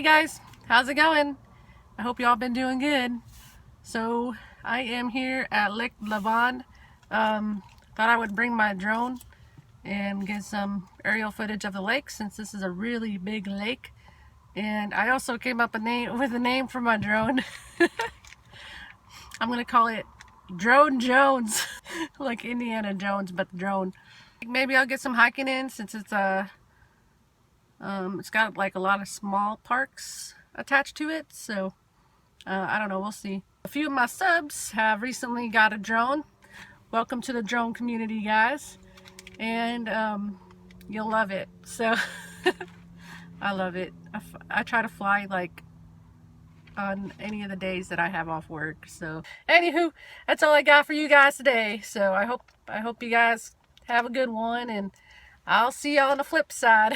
guys, how's it going? I hope y'all been doing good. So I am here at Lake Lavon. Thought I would bring my drone and get some aerial footage of the lake since this is a really big lake. And I also came up with a name for my drone. I'm gonna call it Drone Jones, like Indiana Jones, but the drone. Maybe I'll get some hiking in since it's got like a lot of small parks attached to it, so I don't know, we'll see. A few of my subs have recently got a drone. Welcome to the drone community, guys, and you'll love it. So I love it. I try to fly like on any of the days that I have off work. So anywho, that's all I got for you guys today. So I hope you guys have a good one, and I'll see y'all on the flip side.